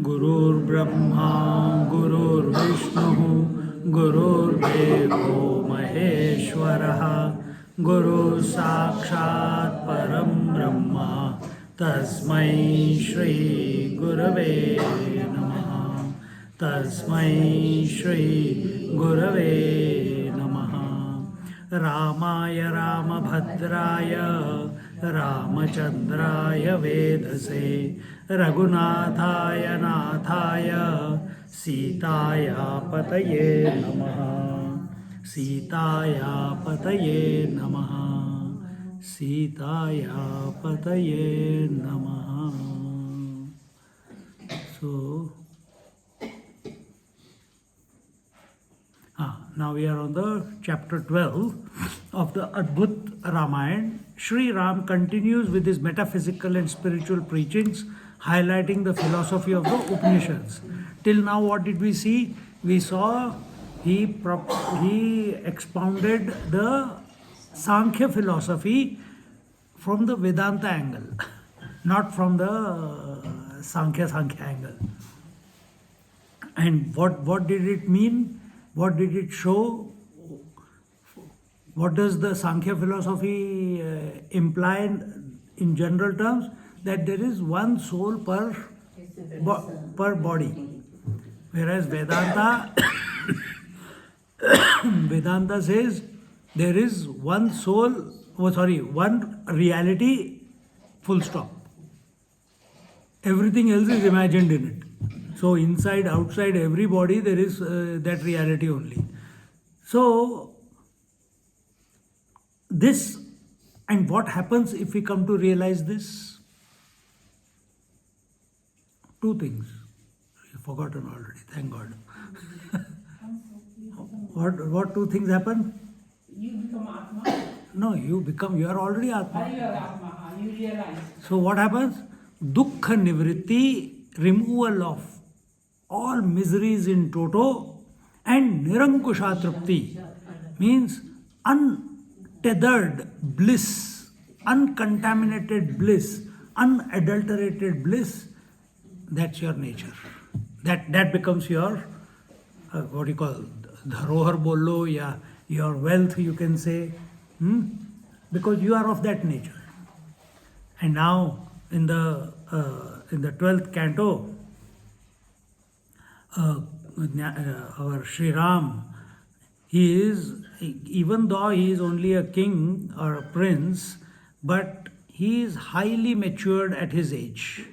गुरुर्ब्रह्मा गुरुर्विष्णुः गुरुर्देवो महेश्वरः गुरुः साक्षात् परं ब्रह्म तस्मै श्री गुरवे नमः तस्मै श्री गुरवे नमः रामाय रामभद्राय रामचन्द्राय वेधसे रघुनाथाय नाथाय सीताया पतये नमः सीताया पतये नमः सीताया पतये नमः. So now we are on the chapter 12 of the Adbhut Ramayana. Sri Ram continues with his metaphysical and spiritual preachings, highlighting the philosophy of the Upanishads. Till now, what did we see? We saw he expounded the Sankhya philosophy from the Vedanta angle, not from the Sankhya angle. And what did it mean? What did it show? What does the Sankhya philosophy imply in general terms? That there is one soul per body. Whereas Vedanta Vedanta says there is one soul, one reality, full stop. Everything else is imagined in it. So inside, outside, every body there is that reality only. So this, and what happens if we come to realize this? Two things. You've forgotten already, thank God. What two things happen? You become Atma. No, you are already Atma. You are Atma, you realize. So what happens? Dukkha nivritti, removal of all miseries in toto, and nirankusha trupti means untethered bliss, uncontaminated bliss, unadulterated bliss. That's your nature. That becomes your what you call dharohar bolo, yeah, your wealth, you can say, because you are of that nature. And now in the 12th canto, our Sri Ram, he is, even though he is only a king or a prince, but he is highly matured at his age.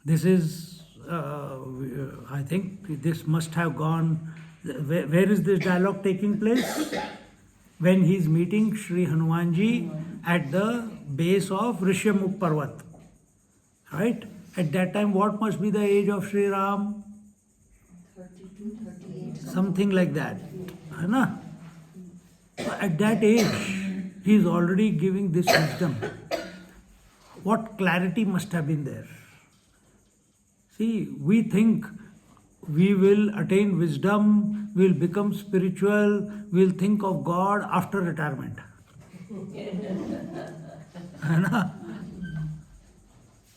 This is, I think this must have gone, where is this dialogue taking place? When he is meeting Sri Hanumanji at the base of Rishyamukh Parvat. Right? At that time, what must be the age of Sri Ram? 32, 38. Something like that. So at that age, he is already giving this wisdom. What clarity must have been there? See, we think we will attain wisdom, we will become spiritual, we will think of God after retirement.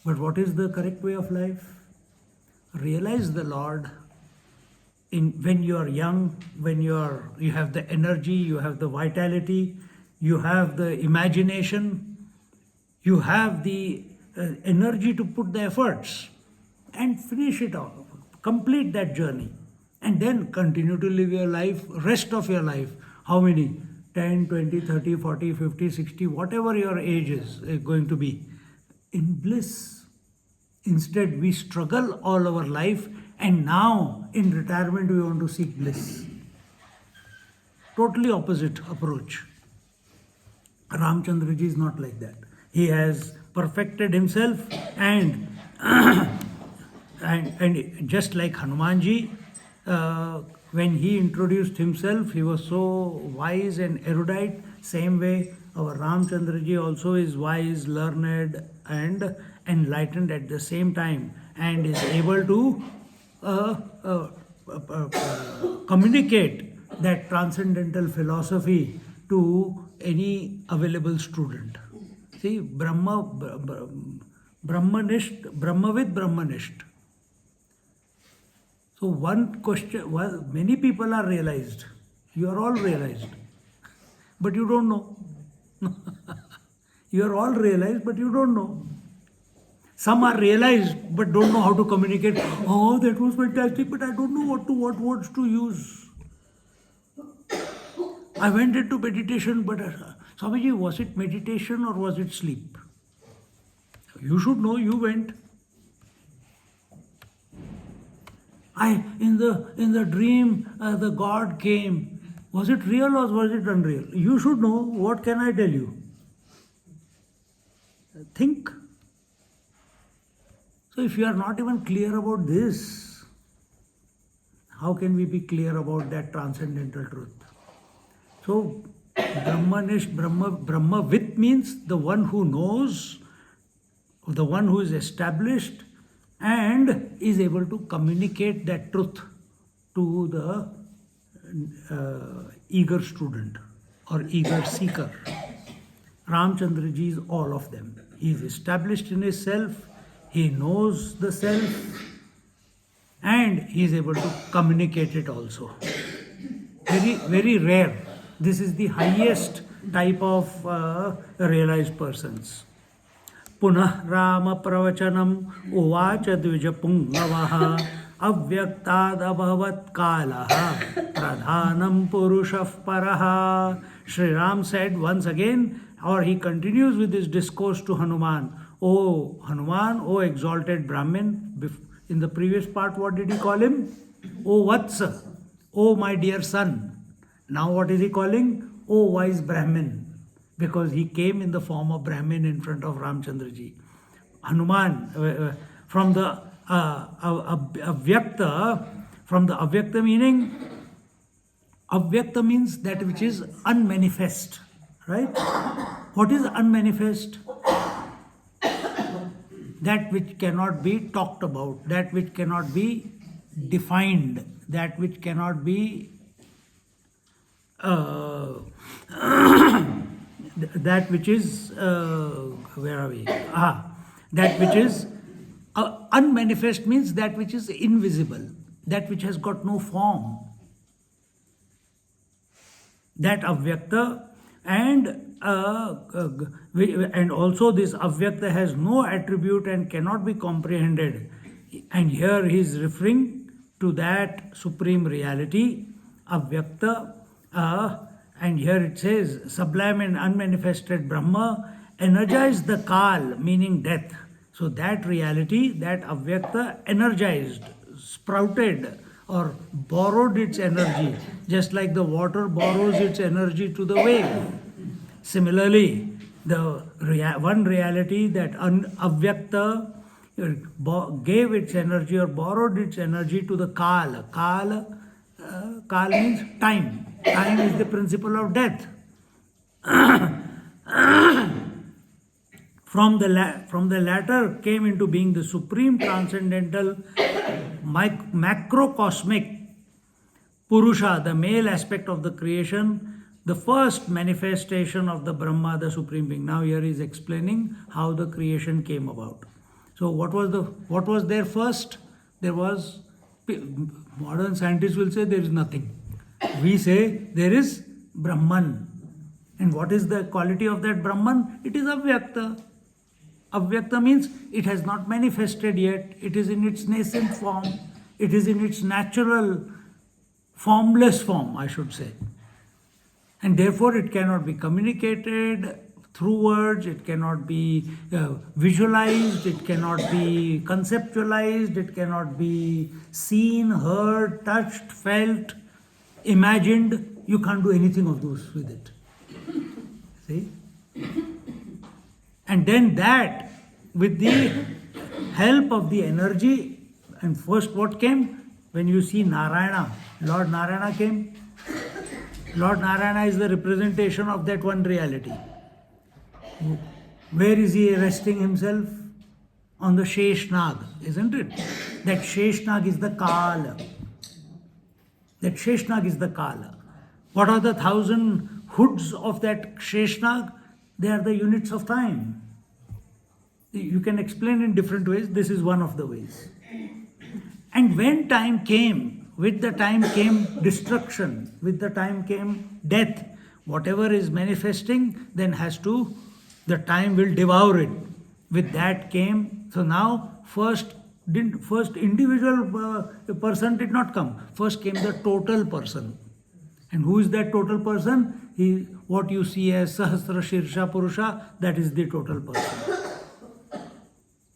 But what is the correct way of life? Realize the Lord when you are young, when you have the energy, you have the vitality, you have the imagination, you have the energy to put the efforts and finish it off, complete that journey, and then continue to live your life, rest of your life. How many? 10, 20, 30, 40, 50, 60, whatever your age is going to be, in bliss. Instead, we struggle all our life, and now in retirement we want to seek bliss. Totally opposite approach. Ramchandraji is not like that. He has perfected himself, and just like Hanumanji, When he introduced himself, he was so wise and erudite. Same way, our Ramchandraji also is wise, learned, and enlightened at the same time, and is able to uh, uh, communicate that transcendental philosophy to any available student. See, Brahmanisht, Brahmavid Brahmanisht. So one question, well, many people are realized. You are all realized. But you don't know. You are all realized, but you don't know. Some are realized, but don't know how to communicate. Oh, that was fantastic, but I don't know what words to use. I went into meditation, but Swamiji, was it meditation or was it sleep? You should know, you went. In the dream, the God came. Was it real or was it unreal? You should know. What can I tell you? Think. So if you are not even clear about this, how can we be clear about that transcendental truth? So Brahmanish, Brahmavit means the one who knows, the one who is established and is able to communicate that truth to the eager student or eager seeker. Ramchandraji is all of them. He is established in his self, he knows the self, and he is able to communicate it also. Very, very rare. This is the highest type of realized persons. Punah Rama Pravachanam Uvacha Dvijapungavaha Avyaktad Abhavat Kalaha Pradhanam Purushaf Paraha. Sri Ram said once again, or he continues with this discourse to Hanuman. O Hanuman, O exalted Brahmin. In the previous part, what did he call him? O Vatsa, O my dear son. Now what is he calling? O wise Brahmin. Because he came in the form of Brahmin in front of Ramchandraji. Hanuman, from the avyakta meaning, avyakta means that which is unmanifest, right? What is unmanifest? That which cannot be talked about, that which cannot be defined, that which cannot be that which is where are we? That which is unmanifest means that which is invisible, that which has got no form. That avyakta and also this avyakta has no attribute and cannot be comprehended. And here he is referring to that supreme reality, avyakta. And here it says, sublime and unmanifested Brahma energized the Kal, meaning death. So that reality, that avyakta energized, sprouted or borrowed its energy, just like the water borrows its energy to the wave. Similarly, the one reality that avyakta gave its energy or borrowed its energy to the Kal. Kal means time. Time is the principle of death. From the latter came into being the supreme transcendental macrocosmic Purusha, the male aspect of the creation, the first manifestation of the Brahma, the supreme being. Now here he is explaining how the creation came about. So what was there first? There was, modern scientists will say there is nothing. We say there is Brahman. And what is the quality of that Brahman? It is avyakta. Avyakta means it has not manifested yet. It is in its nascent form. It is in its natural, formless form, I should say. And therefore it cannot be communicated through words, it cannot be visualized, it cannot be conceptualized, it cannot be seen, heard, touched, felt, imagined. You can't do anything of those with it. See? And then that, with the help of the energy, and first what came? When you see Narayana, Lord Narayana came. Lord Narayana is the representation of that one reality. Where is he resting himself? On the Sheshnag, isn't it? That Sheshnag is the Kala. That Sheshnag is the Kala. What are the 1,000 hoods of that Sheshnag? They are the units of time. You can explain in different ways. This is one of the ways. And when time came, with the time came destruction, with the time came death. Whatever is manifesting then the time will devour it. With that came, so now first individual person did not come. First came the total person. And who is that total person? What you see as Sahasra Shirsha Purusha, that is the total person.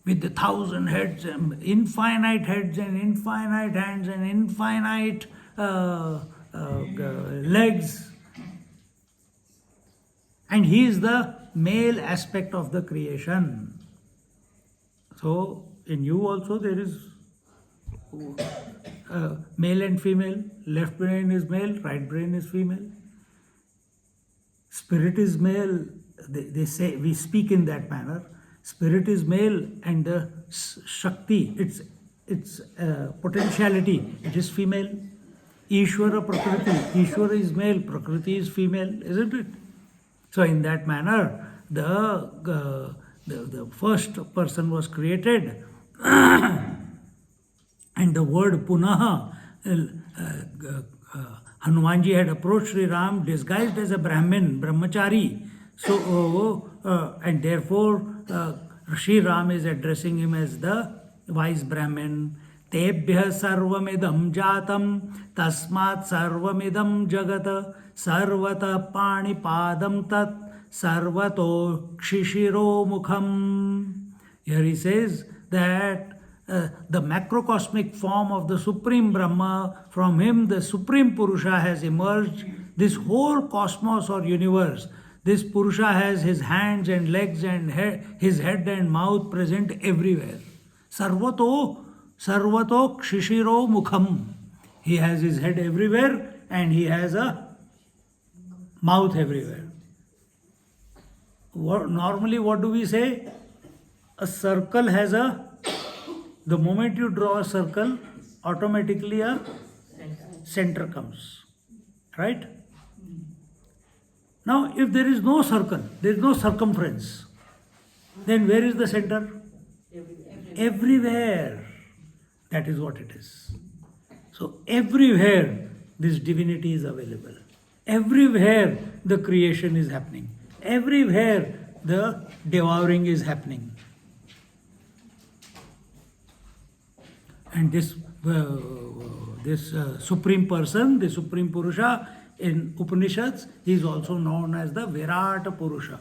With the 1,000 heads, and infinite heads and infinite hands and infinite legs. And he is the male aspect of the creation. So in you also there is male and female. Left brain is male, right brain is female. Spirit is male. They say, we speak in that manner. Spirit is male, and the Shakti, its potentiality, it is female. Ishvara Prakriti, Ishvara is male, Prakriti is female, isn't it? So in that manner, the first person was created, and the word Punaha, Hanumanji had approached Sri Ram disguised as a Brahmin, Brahmachari. So, and therefore, Sri Ram is addressing him as the wise Brahmin. Tebhya sarvamidam jatam tasmat sarvamidam jagata sarvata panipadam tat sarvato kshishiro mukham. Here he says that the macrocosmic form of the Supreme Brahma, from him the Supreme Purusha has emerged. This whole cosmos or universe, this Purusha has his hands and legs and his head and mouth present everywhere. Sarvato kshishiro mukham. He has his head everywhere and he has a mouth everywhere. Normally what do we say? A circle has the moment you draw a circle, automatically a center comes. Right? Now, if there is no circle, there is no circumference, then where is the center? Everywhere. That is what it is. So, everywhere this divinity is available. Everywhere the creation is happening. Everywhere the devouring is happening. And this Supreme Person, the Supreme Purusha, in Upanishads, he is also known as the Virata Purusha.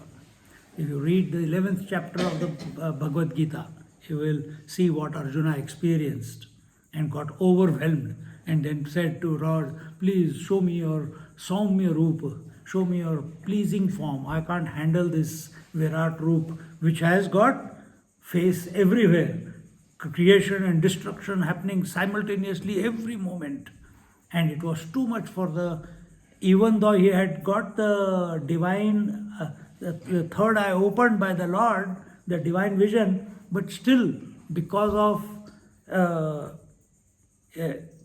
If you read the 11th chapter of the Bhagavad Gita, you will see what Arjuna experienced and got overwhelmed and then said to Lord, please show me your Saumya Rupa, show me your pleasing form. I can't handle this Virat Rupa, which has got face everywhere. Creation and destruction happening simultaneously every moment. And it was too much for even though he had got the divine, the third eye opened by the Lord, the divine vision, but still because of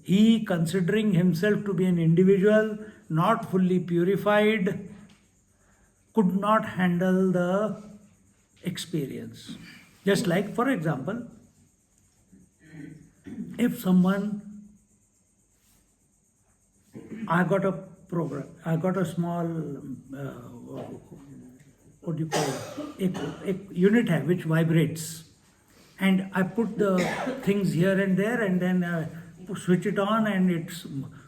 he considering himself to be an individual, not fully purified, could not handle the experience. Just like, for example, if someone, I got a program, I got a small, what do you call it, a unit hai, which vibrates, and I put the things here and there and then switch it on and it's,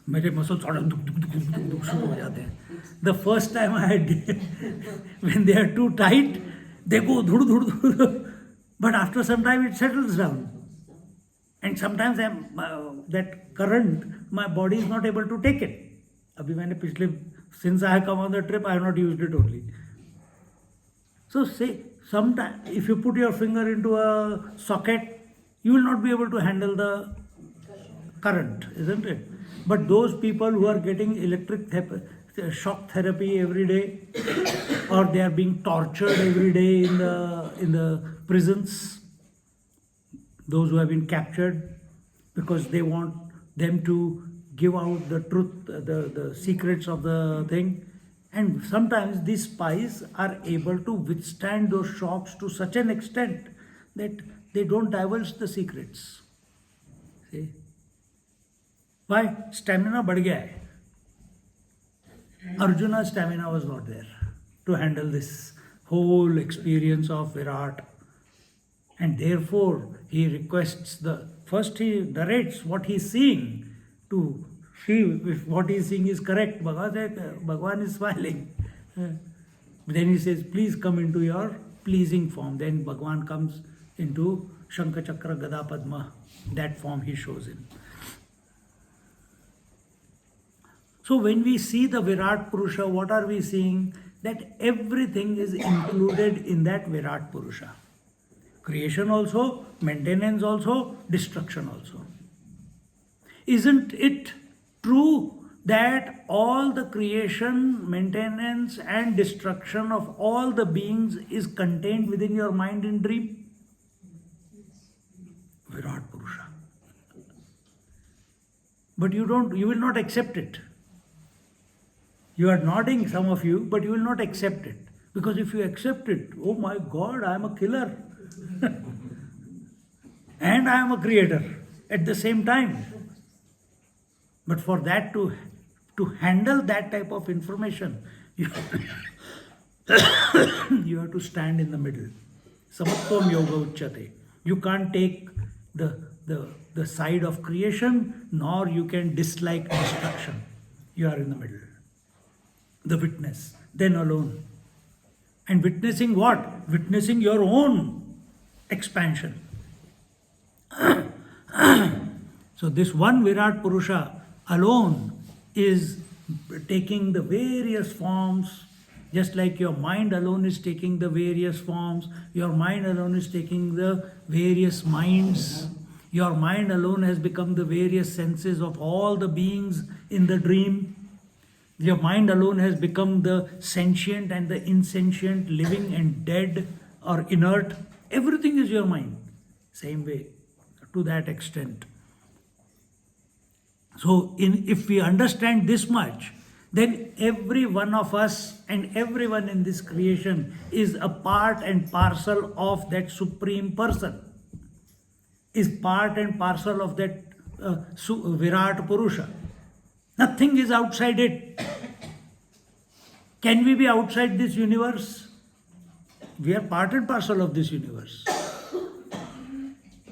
मेरे muscles शुरू हो जाते हैं. The first time I did, when they are too tight, they go dhud dhud dhud, but after some time it settles down. And sometimes that current, my body is not able to take it. Since I have come on the trip, I have not used it only. So say, sometimes if you put your finger into a socket, you will not be able to handle the current, isn't it? But those people who are getting shock therapy every day, or they are being tortured every day in the prisons, those who have been captured because they want them to give out the truth, the secrets of the thing. And sometimes these spies are able to withstand those shocks to such an extent that they don't divulge the secrets. See? Why? Stamina बढ़ गया है. Arjuna's stamina was not there to handle this whole experience of Virat. And therefore, he requests first he narrates what he's seeing to see if what he's seeing is correct. Bhagavan is smiling. Then he says, please come into your pleasing form. Then Bhagavan comes into Shankha Chakra Gada Padma. That form he shows in. So when we see the Virat Purusha, what are we seeing? That everything is included in that Virat Purusha. Creation also, maintenance also, destruction also. Isn't it true that all the creation, maintenance and destruction of all the beings is contained within your mind in dream? Virat Purusha. But you will not accept it. You are nodding, some of you, but you will not accept it. Because if you accept it, oh my God, I am a killer. And I am a creator at the same time. But for that to handle that type of information, you have to stand in the middle. Samatvam yoga uchyate. You can't take the side of creation, nor you can dislike destruction. You are in the middle. The witness, then alone. And witnessing what? Witnessing your own expansion. So this one Virat Purusha alone is taking the various forms, just like your mind alone is taking the various forms, your mind alone is taking the various minds, your mind alone has become the various senses of all the beings in the dream. Your mind alone has become the sentient and the insentient, living and dead or inert. Everything is your mind. Same way, to that extent. So if we understand this much, then every one of us and everyone in this creation is a part and parcel of that Supreme Person, is part and parcel of that Virat Purusha. Nothing is outside it. Can we be outside this universe? We are part and parcel of this universe.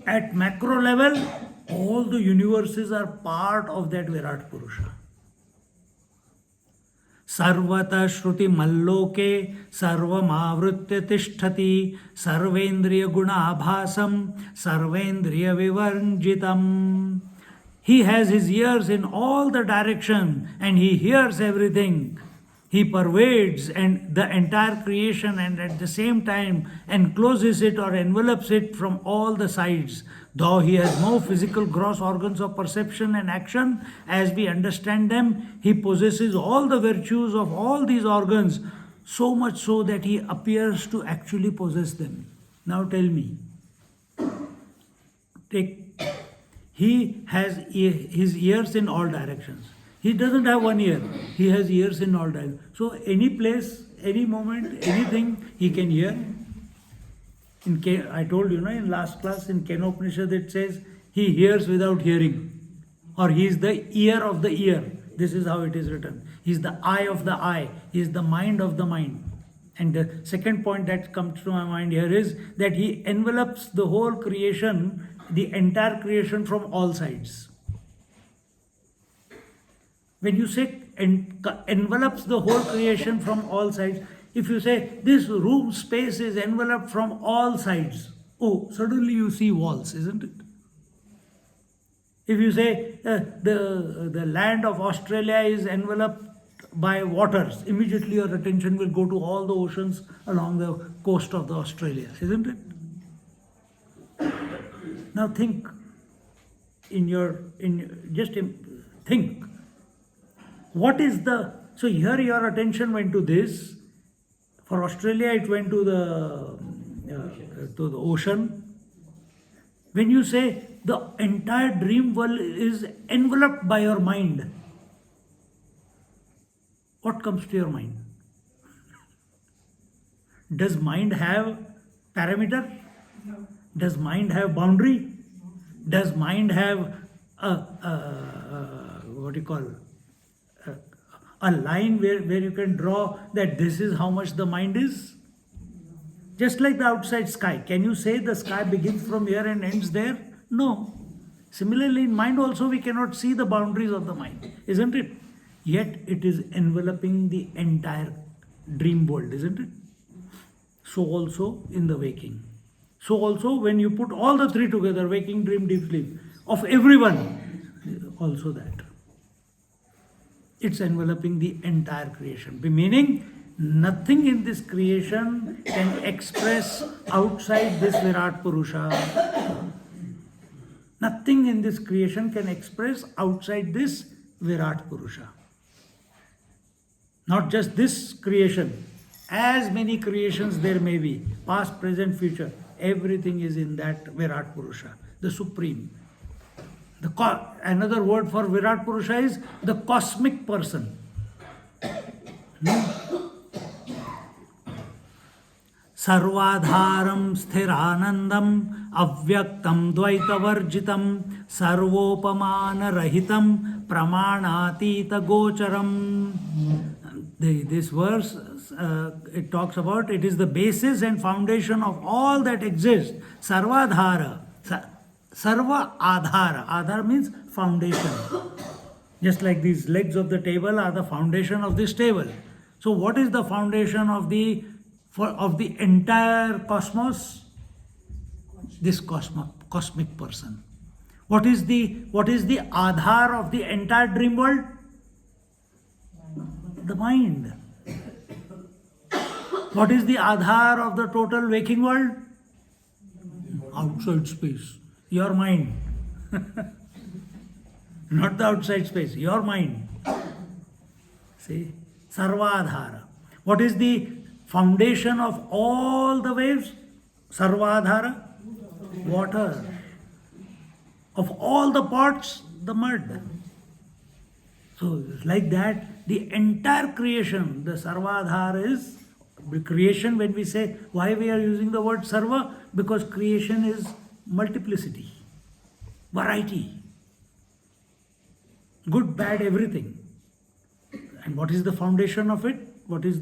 At macro level, all the universes are part of that Virat Purusha. Sarvata Shruti Malloke Sarvamavritya Tishtati Sarvendriya Guna Abhasam Sarvendriya Vivarnjitam. He has his ears in all the direction and he hears everything. He pervades and the entire creation and at the same time encloses it or envelops it from all the sides. Though he has no physical gross organs of perception and action, as we understand them, he possesses all the virtues of all these organs, so much so that he appears to actually possess them. Now tell me, he has his ears in all directions. He doesn't have one ear. He has ears in all directions. So any place, any moment, anything he can hear. I told you, in last class in Kenopanishad it says he hears without hearing. Or he is the ear of the ear. This is how it is written. He is the eye of the eye. He is the mind of the mind. And the second point that comes to my mind here is that he envelops the whole creation, the entire creation from all sides. When you say envelops the whole creation from all sides, if you say this room space is enveloped from all sides, oh, suddenly you see walls, isn't it? If you say the land of Australia is enveloped by waters, immediately your attention will go to all the oceans along the coast of the Australia, isn't it? Now think, just think. What is the, so here your attention went to this. For Australia, it went to the ocean. When you say the entire dream world is enveloped by your mind, what comes to your mind? Does mind have parameter? No. Does mind have boundary? Does mind have what you call a line where you can draw that this is how much the mind is? Just like the outside sky. Can you say the sky begins from here and ends there? No. Similarly, in mind also we cannot see the boundaries of the mind, isn't it? Yet it is enveloping the entire dream world, isn't it? So also in the waking. So also when you put all the three together, waking, dream, deep sleep, of everyone, also that. It's enveloping the entire creation. Meaning, nothing in this creation can express outside this Virat Purusha. Nothing in this creation can express outside this Virat Purusha. Not just this creation. As many creations there may be, past, present, future, everything is in that Virat Purusha, the Supreme. Another word for Virat Purusha is the cosmic person. Sarvadharam sthiranandam avyaktam dvaitavarjitam sarvopamana rahitam pramanatita gocharam. This verse, it talks about, it is the basis and foundation of all that exists. Sarvadhara. Sarva adhara. Adhara means foundation. Just like these legs of the table are the foundation of this table. So what is the foundation of the entire cosmos? This cosmic person. What is the adhar of the entire dream world? The mind. What is the adhar of the total waking world? Outside space. Your mind. Not the outside space, your mind. See? Sarvadhara. What is the foundation of all the waves? Sarvadhara? Water. Of all the pots, the mud. So, like that, the entire creation, the Sarvadhara is creation. When we say, why we are using the word Sarva? Because creation is multiplicity, variety, good, bad, everything. And what is the foundation of it? What is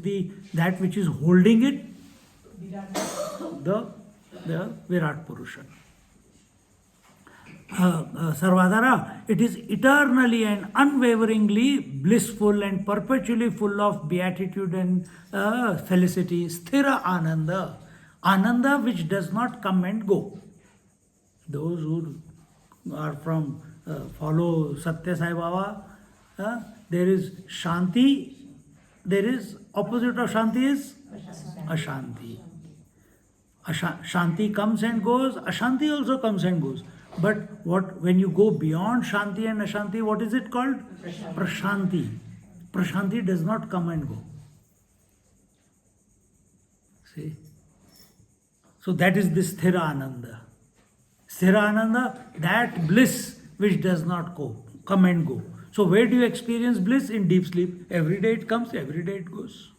that which is holding it? The Virat Purusha. Sarvadhara, it is eternally and unwaveringly blissful and perpetually full of beatitude and felicity. Sthira Ananda. Ananda which does not come and go. Those who are from follow Satya Sai Baba, there is Shanti, there is opposite of Shanti is Ashanti. Shanti comes and goes, Ashanti also comes and goes. But when you go beyond Shanti and Ashanti, what is it called? Prashanti. Prashanti does not come and go. See? So that is this Sthira Ananda. Sthira Ananda, that bliss which does not come and go. So where do you experience bliss? In deep sleep. Every day it comes, every day it goes.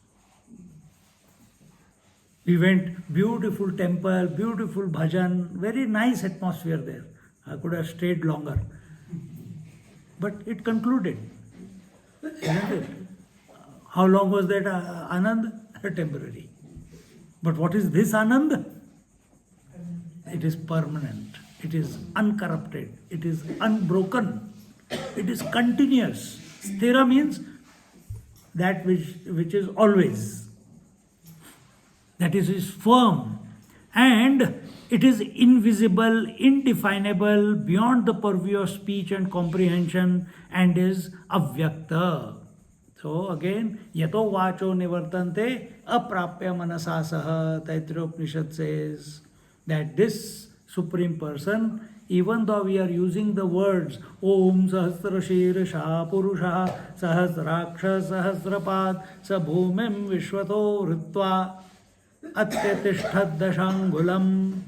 We went, beautiful temple, beautiful bhajan, very nice atmosphere there. I could have stayed longer. But it concluded. Isn't it? How long was that Anand? Temporary. But what is this Anand? It is permanent. It is uncorrupted. It is unbroken. It is continuous. Sthira means that which is always. That is firm. And it is invisible, indefinable, beyond the purview of speech and comprehension, and is avyakta. So again, yato vacho nivartante aprapya manasa saha. Taittiriya Upanishad says that this Supreme Person Even though we are using the words Om Sahasra Shirsha Purusha Sahasraksha Sahasrapad Sabhumim Vishwato Ritva Atyatishthad Dashangulam.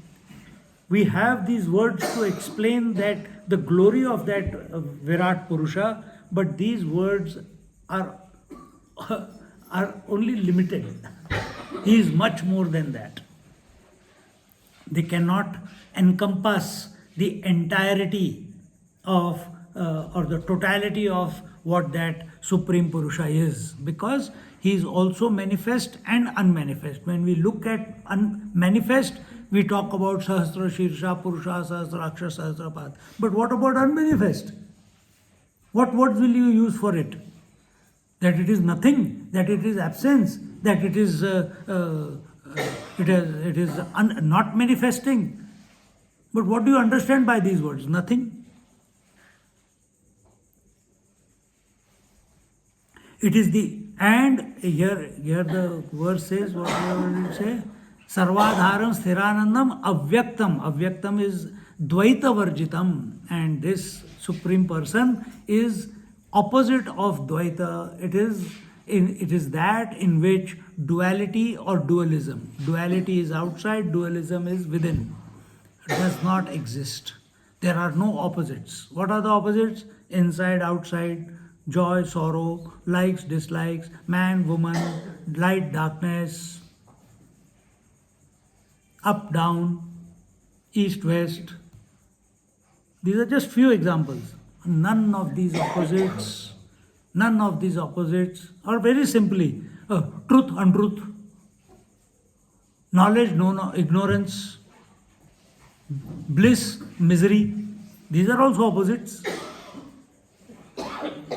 We have these words to explain that the glory of that Virat Purusha, but these words are only limited. He is much more than that. They cannot encompass the entirety of or the totality of what that Supreme Purusha is, because he is also manifest and unmanifest. When we look at manifest, we talk about Sahasra Shirsha Purusha Sahasraksha Sahasrapad. But what about unmanifest? What words will you use for it? That it is nothing, that it is absence, that it is not manifesting. But what do you understand by these words? Nothing. It is and here the verse says, what did it say? Sarvadharam Sthiranandam Avyaktam. Avyaktam is Dvaita Varjitam, and this Supreme Person is opposite of Dvaita. It is that in which duality or dualism. Duality is outside, dualism is within. It does not exist. There are no opposites. What are the opposites? Inside, outside, joy, sorrow, likes, dislikes, man, woman, light, darkness, up, down, east, west. These are just few examples. None of these opposites are very simply truth, untruth, knowledge, no, ignorance, bliss, misery. These are also opposites.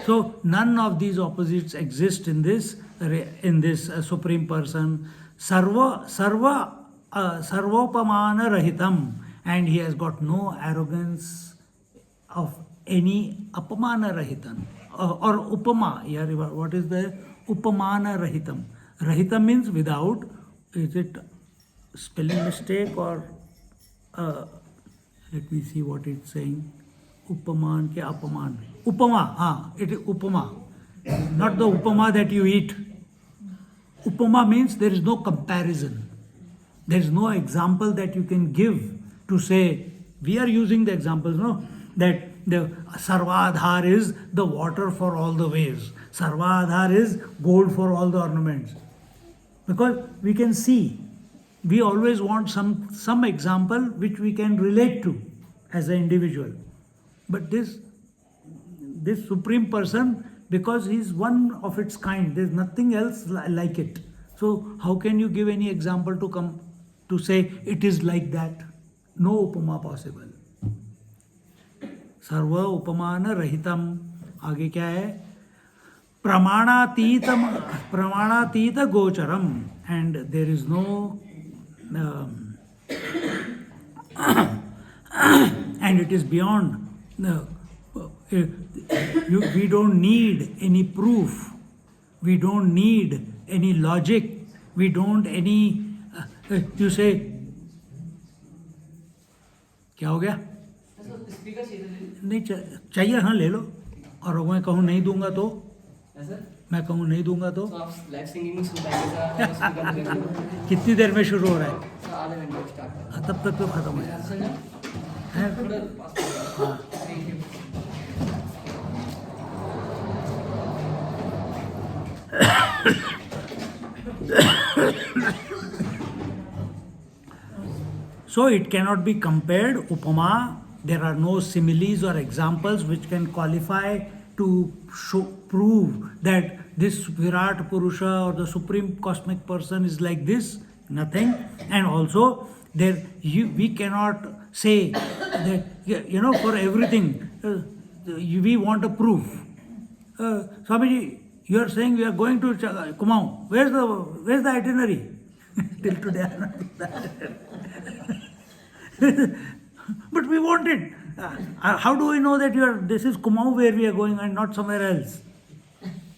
So none of these opposites exist in this Supreme Person. Sarvopamana rahitam, and he has got no arrogance of any apamana rahitam or upama. Here, what is the upamana rahitam? Rahitam means without. Is it spelling mistake or let me see what it's saying. Upaman ke apaman. Upama, it is upama. Not the upama that you eat. Upama means there is no comparison. There is no example that you can give to say, we are using the examples, no? That the Sarvadhar is the water for all the waves. Sarvadhar is gold for all the ornaments. Because we can see, we always want some example which we can relate to as an individual. But this Supreme Person, because he is one of its kind, there is nothing else like it. So how can you give any example to say it is like that? No upama possible. Sarva upamana rahitam. आगे क्या है? Pramaणातीta gocharam, and there is no and it is beyond. We don't need any proof. We don't need any logic. We don't any. You say, क्या हो गया? नहीं चाहिए, हाँ ले लो. और मैं कहूँ नहीं दूंगा तो? मैं कहूँ नहीं दूंगा तो? आप लाइव सिंगिंग शुरू करेंगे. कितनी देर में शुरू हो रहा है? आधे घंटे स्टार्ट. तब तक तो खत्म हो जाएगा. हाँ. So it cannot be compared. Upama, there are no similes or examples which can qualify to prove that this Virat Purusha or the Supreme Cosmic Person is like this. Nothing. And also, we cannot say that, for everything, we want a proof. Swamiji, you are saying we are going to Kumaon. Where's the itinerary? Till today I have not seen that. But we want it. How do we know that this is Kumaon where we are going and not somewhere else?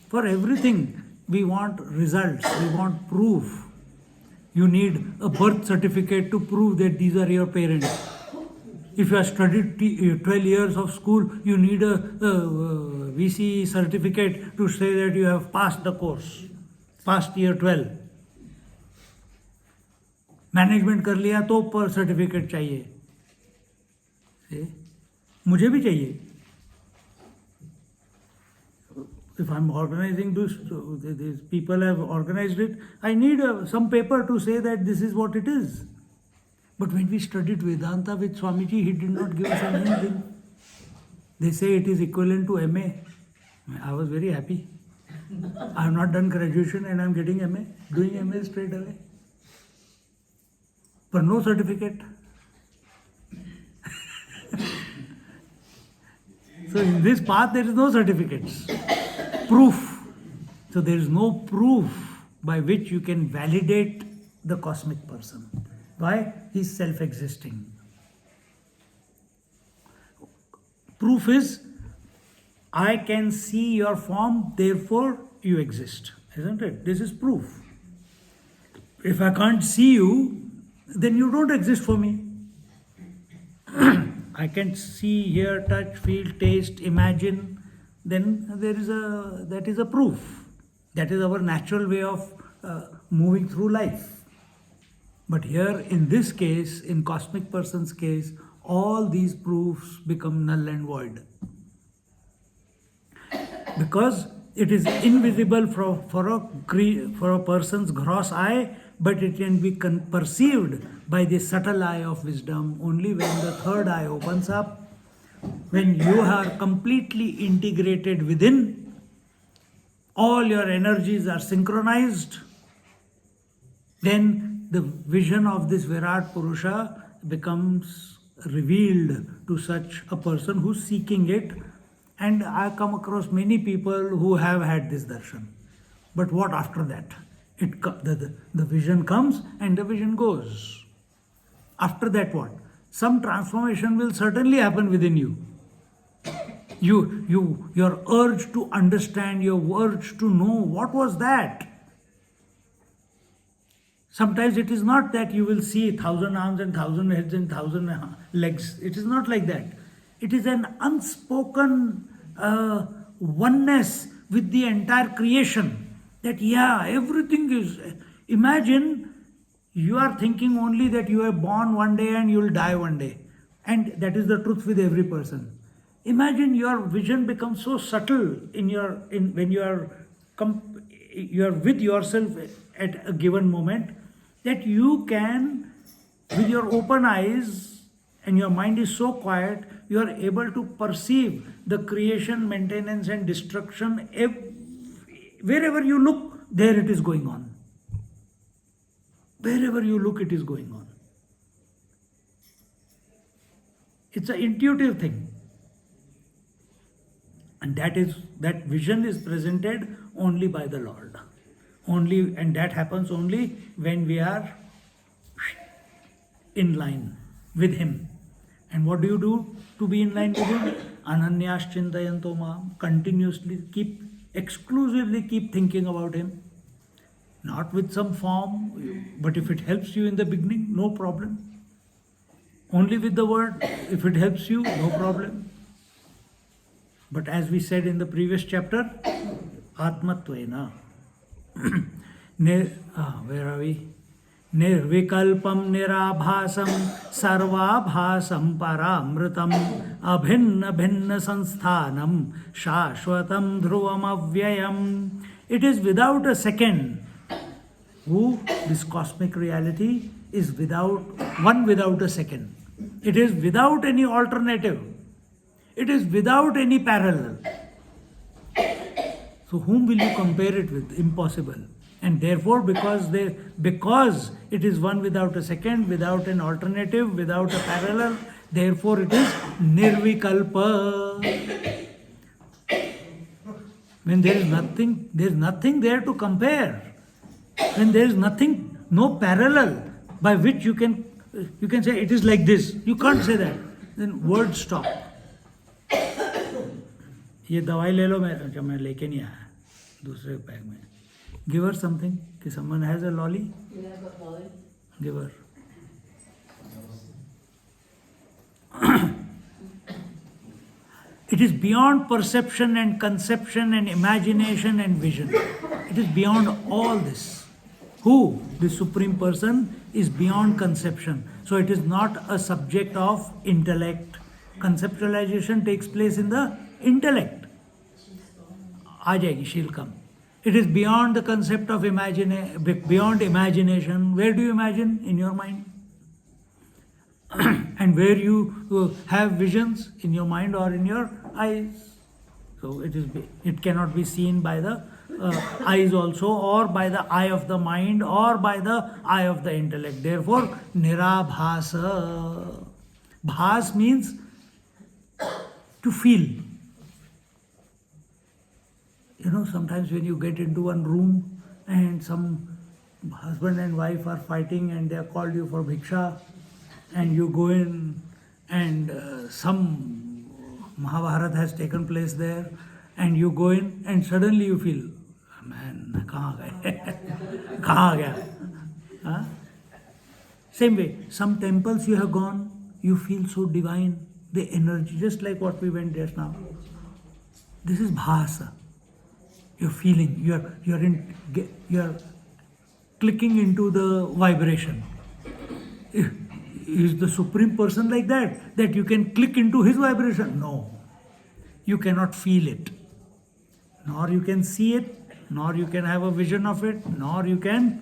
For everything, we want results, we want proof. You need a birth certificate to prove that these are your parents. If you have studied 12 years of school, you need a VC certificate to say that you have passed the course, passed year 12. Management कर लिया तो पर certificate चाहिए, मुझे भी चाहिए. If I'm organizing this, these people have organized it, I need some paper to say that this is what it is. But when we studied Vedanta with Swamiji, he did not give us anything. They say it is equivalent to MA. I was very happy. I have not done graduation and I am getting MA, doing MA straight away. But no certificate. So in this path there is no certificates. Proof. So there is no proof by which you can validate the cosmic person. Why? He is self-existing. Proof is, I can see your form, therefore you exist. Isn't it? This is proof. If I can't see you, then you don't exist for me. I can see, hear, touch, feel, taste, imagine, then that is a proof. That is our natural way of moving through life. But here in this case, in cosmic person's case, all these proofs become null and void. Because it is invisible for a person's gross eye, but it can be perceived by the subtle eye of wisdom only when the third eye opens up, when you are completely integrated within, all your energies are synchronized, then the vision of this Virat Purusha becomes revealed to such a person who's seeking it. And I come across many people who have had this darshan. But what after that? The vision comes and the vision goes. After that what? Some transformation will certainly happen within you. Your urge to understand, your urge to know, what was that? Sometimes it is not that you will see 1,000 arms and 1,000 heads and 1,000 legs. It is not like that. It is an unspoken oneness with the entire creation. That everything is... Imagine you are thinking only that you are born one day and you will die one day. And that is the truth with every person. Imagine your vision becomes so subtle when you are with yourself at a given moment, that you can, with your open eyes, and your mind is so quiet, you are able to perceive the creation, maintenance and destruction. Wherever you look, there it is going on. Wherever you look, it is going on. It's an intuitive thing. And that vision is presented only by the Lord. And that happens only when we are in line with Him. And what do you do to be in line with Him? Ananyas chintayanto mam. Continuously exclusively keep thinking about Him. Not with some form, but if it helps you in the beginning, no problem. Only with the word, if it helps you, no problem. But as we said in the previous chapter, Atmatvena. Where are we? Nirvikalpam nirabhasam sarvabhasam paramritam abhinna bhinna sansthanam shashvatam dhruvam avyayam. It is without a second. This cosmic reality is without a second. It is without any alternative. It is without any parallel. So whom will you compare it with? Impossible. And therefore, because it is one without a second, without an alternative, without a parallel, therefore it is nirvikalpa. When there is nothing there to compare. When there is nothing, no parallel by which you can say it is like this. You can't say that. Then words stop. ये दवाई ले लो, मैं लेके नहीं आया दूसरे bag में. Give her something. कि someone has a lolly. Give her. It is beyond perception and conception and imagination and vision. It is beyond all this. Who? The Supreme Person is beyond conception. So it is not a subject of intellect. Conceptualization takes place in the intellect. आ जाएगी, she'll come. It is beyond the concept of beyond imagination. Where do you imagine? In your mind. And where you have visions? In your mind or in your eyes. So it cannot be seen by the eyes also, or by the eye of the mind, or by the eye of the intellect. Therefore, nirabhasa. Bhas means to feel. You know, sometimes when you get into one room and some husband and wife are fighting and they have called you for bhiksha, and you go in and some Mahabharata has taken place there, and you go in and suddenly you feel, man, kahan gaye? Kahan gaya? Huh? Same way, some temples you have gone, you feel so divine, the energy, just like what we went just now. This is bhasa. You're feeling, you're clicking into the vibration. Is the Supreme Person like that? That you can click into his vibration? No. You cannot feel it. Nor you can see it, nor you can have a vision of it, nor you can.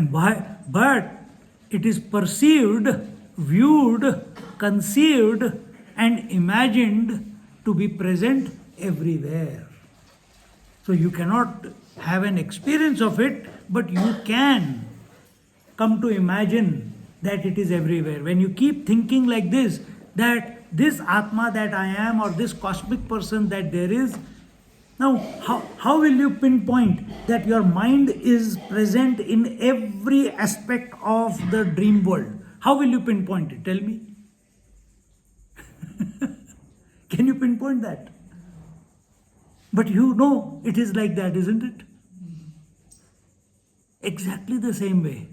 But it is perceived, viewed, conceived, and imagined to be present everywhere. So you cannot have an experience of it, but you can come to imagine that it is everywhere. When you keep thinking like this, that this Atma that I am, or this cosmic person that there is, now how will you pinpoint that your mind is present in every aspect of the dream world? How will you pinpoint it? Tell me. Can you pinpoint that? But you know it is like that, isn't it? Exactly the same way.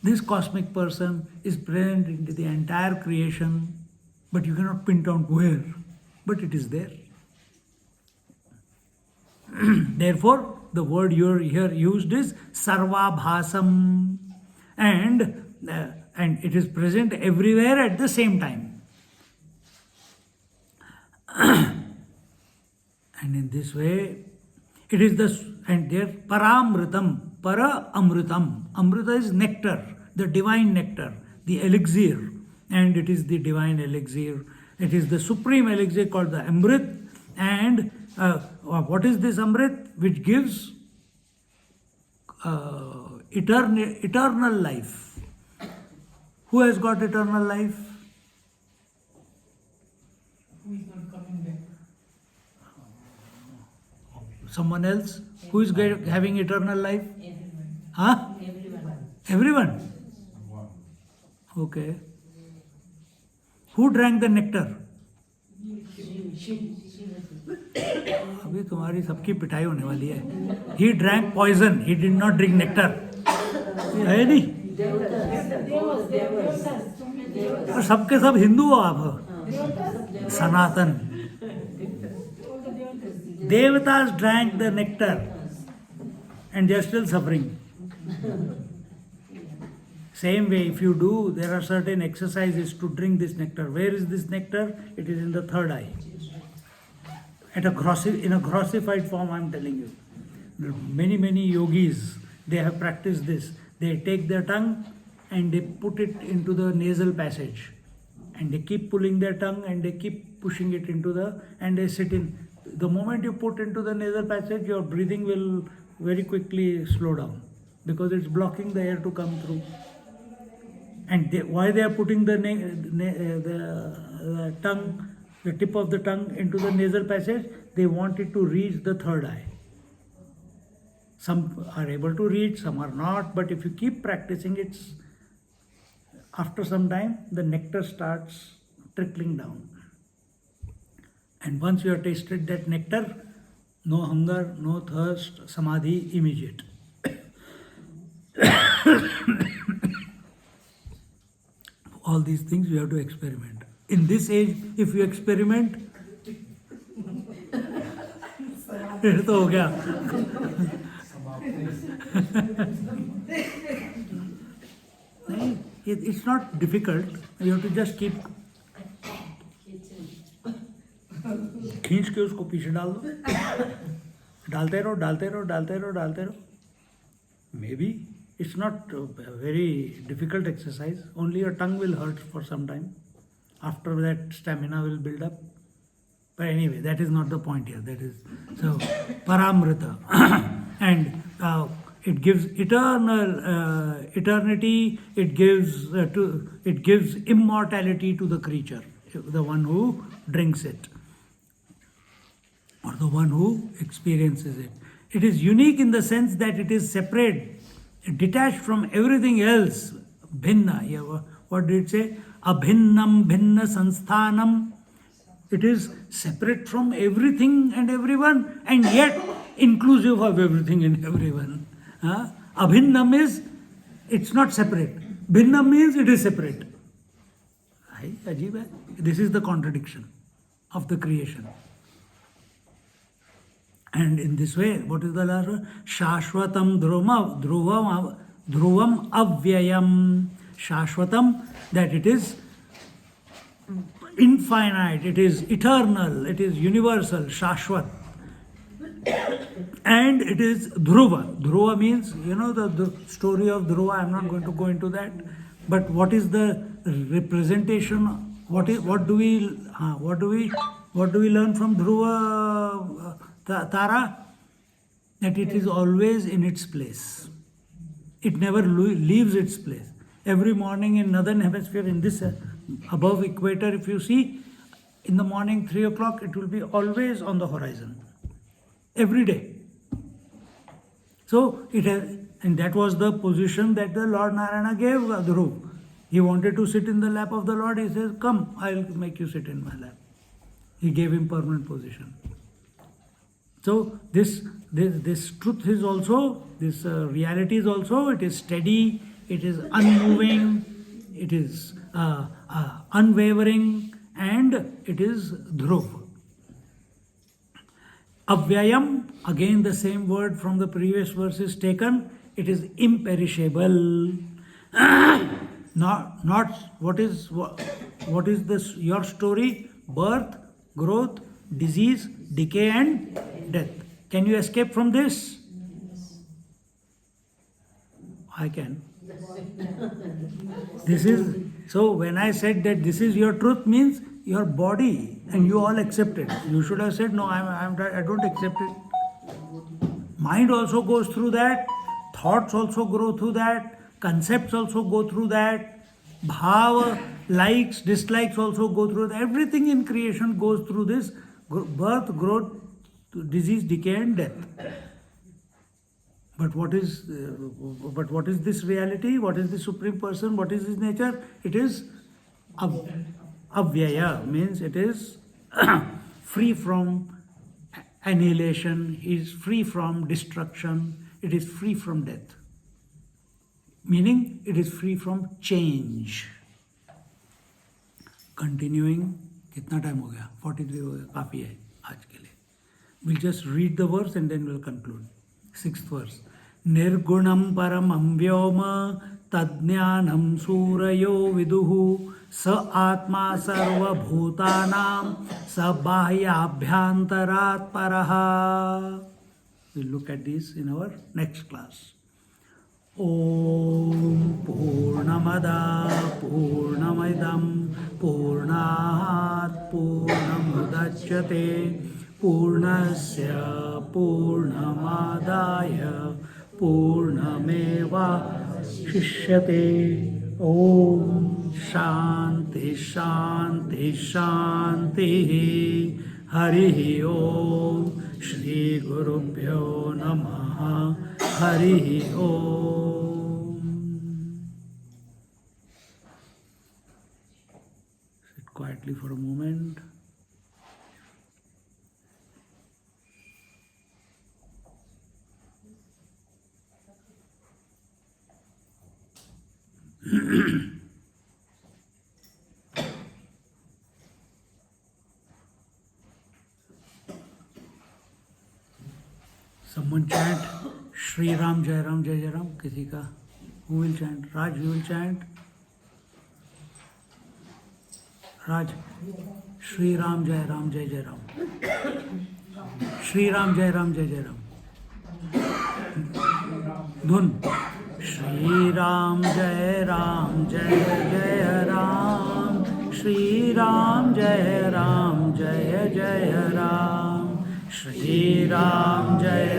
This cosmic person is present in the entire creation, but you cannot pinpoint where, but it is there. Therefore, the word here used is sarva bhasam, and it is present everywhere at the same time. And in this way, it is there paramritam, para amritam. Amrita is nectar, the divine nectar, the elixir, and it is the divine elixir. It is the supreme elixir called the Amrit. And what is this Amrit? Which gives eternal life. Who has got eternal life? Who is not coming back? Someone else? Who is having eternal life? Everyone. Huh? Everyone. Everyone? Okay. Who drank the nectar? अभी तुम्हारी सबकी पिटाई होने वाली है. He drank poison. He did not drink nectar. है नहीं? और सबके सब हिंदू हो आप. सनातन. Devatas drank the nectar and they are still suffering. Same way, if you do, there are certain exercises to drink this nectar. Where is this nectar? It is in the third eye. In a grossified form, I am telling you. Many yogis, they have practiced this. They take their tongue and they put it into the nasal passage. And they keep pulling their tongue and they keep pushing it and they sit in. The moment you put into the nasal passage, your breathing will very quickly slow down because it's blocking the air to come through. And why they are putting the tongue, the tip of the tongue into the nasal passage? They want it to reach the third eye. Some are able to reach, some are not. But if you keep practicing, after some time, the nectar starts trickling down. And once you have tasted that nectar, no hunger, no thirst, samadhi immediate. All these things you have to experiment. In this age, if you experiment, फिर तो हो गया. नहीं, it's not difficult. You have to just keep खींच के उसको पीछे डाल दो. डालते रहो, डालते रहो, डालते रहो, डालते रहो. Maybe it's not a very difficult exercise. Only your tongue will hurt for some time. After that, stamina will build up. But anyway, that is not the point here. That is so paramrita, and it gives eternity. It gives immortality to the creature, the one who drinks it, or the one who experiences it. It is unique in the sense that it is separate, detached from everything else. Bhinna. What did it say? Abhinnam bhinna sansthanam. It is separate from everything and everyone, and yet inclusive of everything and everyone. Abhinnam is, it's not separate. Bhinnam means it is separate. Ajeeb hai? This is the contradiction of the creation. And in this way, what is the last word? Shashvatam dhruvam avyayam. Shashvatam, that it is infinite, it is eternal, it is universal, Shashvat. And it is Dhruva. Dhruva means, the story of Dhruva, I am not going to go into that. But what is the representation? What do we learn from Dhruva Tara? That it is always in its place. It never leaves its place. Every morning in northern hemisphere, in this above equator, if you see, in the morning 3 o'clock, it will be always on the horizon. Every day. So it has, and that was the position that the Lord Narayana gave Dhruv. He wanted to sit in the lap of the Lord. He says, "Come, I'll make you sit in my lap." He gave him permanent position. So this truth is also, this reality is also, it is steady, it is unmoving, it is unwavering, and it is Dhruv. Avyayam, again the same word from the previous verse is taken. It is imperishable. Not what is this your story? Birth, growth, disease, decay, and death. Can you escape from this? I can. This is so. When I said that this is your truth, means your body, and you all accept it. You should have said, "No, I don't accept it." Mind also goes through that. Thoughts also go through that. Concepts also go through that. Bhava, likes, dislikes also go through that. Everything in creation goes through this birth, growth, disease, decay, and death. But what is this reality? What is the Supreme Person? What is His nature? It is avyaya, means it is free from annihilation, it is free from destruction, it is free from death. Meaning it is free from change. Continuing, कितना time हो गया? 43 हो गया, काफी है आज के लिए. We'll just read the verse and then we'll conclude. 6th verse. Nirgunam paramam vyoma tadnyanam surayo viduhu sa atma sarva bhutanam sa bahyabhyantarat paraha. We'll look at this in our next class. Om Purnamada Purnamidam Purnat Purnamudachyate Purnasya Purnamadaya Purnameva Shishyate. Om Shanti Shanti Shanti. Hari Om. Shri Gurubhyo Namaha. Hari Om. Sit quietly for a moment. Someone chant Shri Ram Jai Ram Jai Jai Ram. किसी का? Who will chant? Raj, you will chant. Raj, Shri Ram Jai Ram Jai Jai Ram. Shri Ram Jai Ram Jai Jai Ram. धुन श्री राम जय जय राम, श्री राम जय जय राम, श्री राम जय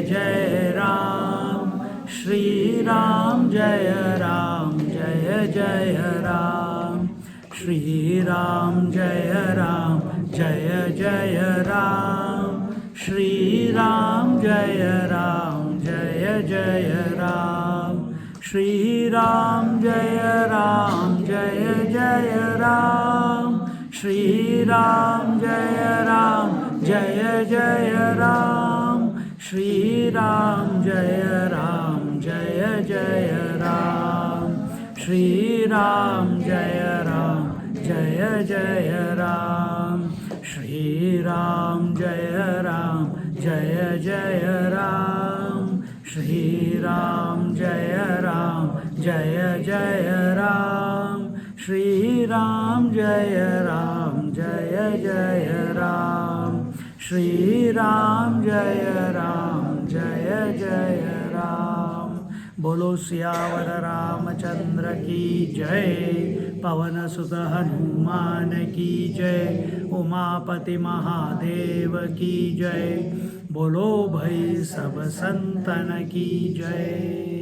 जय राम, श्री राम जय जय राम, श्री राम जय जय राम, श्री राम जय जय राम, श्री राम जय जय राम, श्री राम जय जय राम, श्री राम जय जय राम, श्री राम जय जय राम, श्री राम जय जय राम, श्री राम जय जय राम, श्री राम जय जय राम, श्री राम जय जय राम। बोलो सियावर रामचंद्र की जय, पवन सुत हनुमान की जय, उमापति महादेव की जय, बोलो भाई सब संतन की जय।